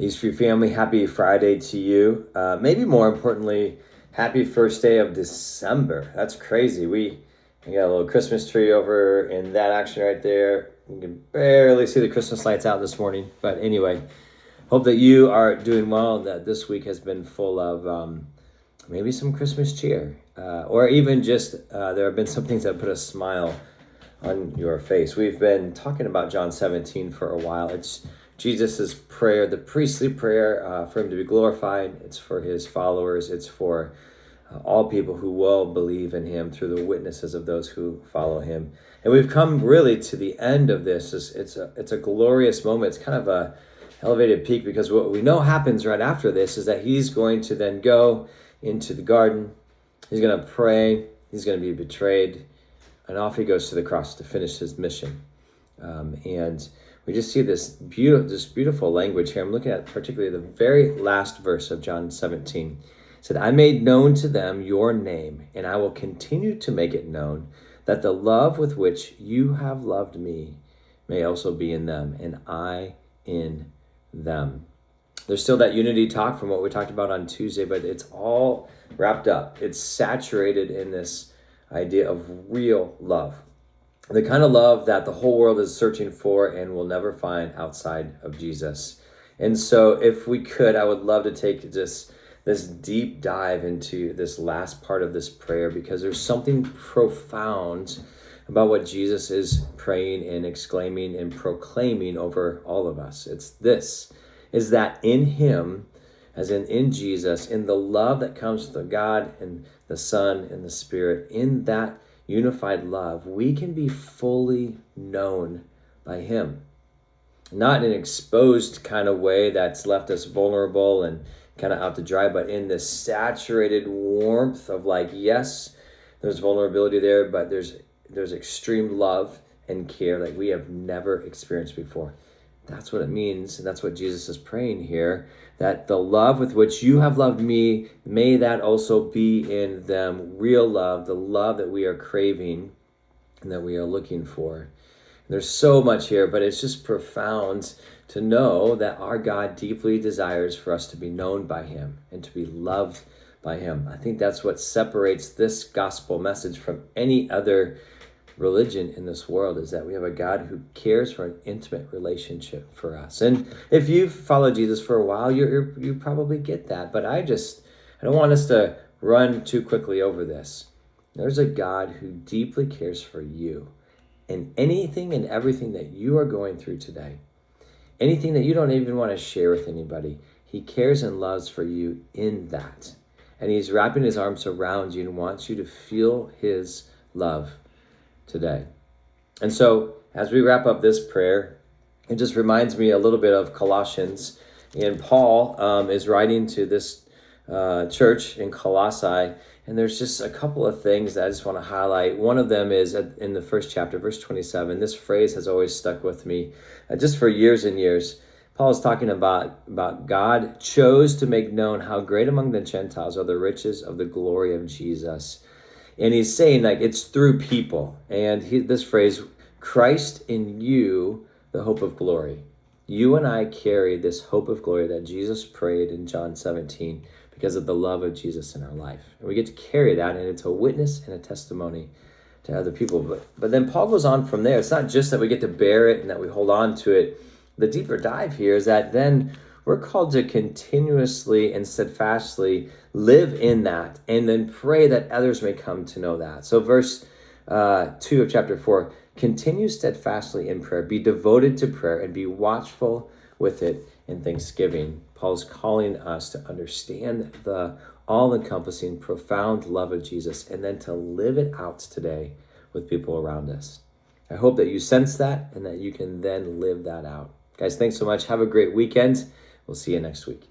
Eastview family, happy Friday to you. Maybe more importantly, happy first day of December. That's crazy. We got a little Christmas tree over in that action right there. You can barely see the Christmas lights out this morning. But anyway, hope that you are doing well and that this week has been full of maybe some Christmas cheer. Or even just there have been some things that put a smile on your face. We've been talking about John 17 for a while. It's Jesus' prayer, the priestly prayer for him to be glorified. It's for his followers. It's for all people who will believe in him through the witnesses of those who follow him. And we've come really to the end of this. It's a glorious moment. It's kind of a elevated peak because what we know happens right after this is that he's going to then go into the garden. He's going to pray. He's going to be betrayed. And off he goes to the cross to finish his mission. And we just see this beautiful language here. I'm looking at particularly the very last verse of John 17. It said, I made known to them your name, and I will continue to make it known, that the love with which you have loved me may also be in them, and I in them. There's still that unity talk from what we talked about on Tuesday, but it's all wrapped up. It's saturated in this idea of real love. The kind of love that the whole world is searching for and will never find outside of Jesus. And so if we could, I would love to take this deep dive into this last part of this prayer, because there's something profound about what Jesus is praying and exclaiming and proclaiming over all of us. It's this, is that in him, as in Jesus, in the love that comes from God and the Son and the Spirit, in that unified love, we can be fully known by him. Not in an exposed kind of way that's left us vulnerable and kind of out to dry, but in this saturated warmth of like, yes, there's vulnerability there, but there's extreme love and care like we have never experienced before. That's what it means. And that's what Jesus is praying here, that the love with which you have loved me, may that also be in them. Real love, the love that we are craving and that we are looking for. There's so much here, but it's just profound to know that our God deeply desires for us to be known by him and to be loved by him. I think that's what separates this gospel message from any other religion in this world, is that we have a God who cares for an intimate relationship for us. And if you've followed Jesus for a while, you probably get that. But I don't want us to run too quickly over this. There's a God who deeply cares for you and anything and everything that you are going through today. Anything that you don't even want to share with anybody. He cares and loves for you in that. And he's wrapping his arms around you and wants you to feel his love today. And so as we wrap up this prayer, it just reminds me a little bit of Colossians. And Paul is writing to this church in Colossae, and there's just a couple of things that I just want to highlight. One of them is in the first chapter, verse 27. This phrase has always stuck with me just for years and years. Paul is talking about God chose to make known how great among the Gentiles are the riches of the glory of Jesus. And he's saying like it's through people. And this phrase, Christ in you, the hope of glory. You and I carry this hope of glory that Jesus prayed in John 17 because of the love of Jesus in our life. And we get to carry that, and it's a witness and a testimony to other people. But then Paul goes on from there. It's not just that we get to bear it and that we hold on to it. The deeper dive here is that then we're called to continuously and steadfastly live in that and then pray that others may come to know that. So verse 2 of chapter 4, continue steadfastly in prayer, be devoted to prayer, and be watchful with it in thanksgiving. Paul's calling us to understand the all-encompassing, profound love of Jesus and then to live it out today with people around us. I hope that you sense that and that you can then live that out. Guys, thanks so much. Have a great weekend. We'll see you next week.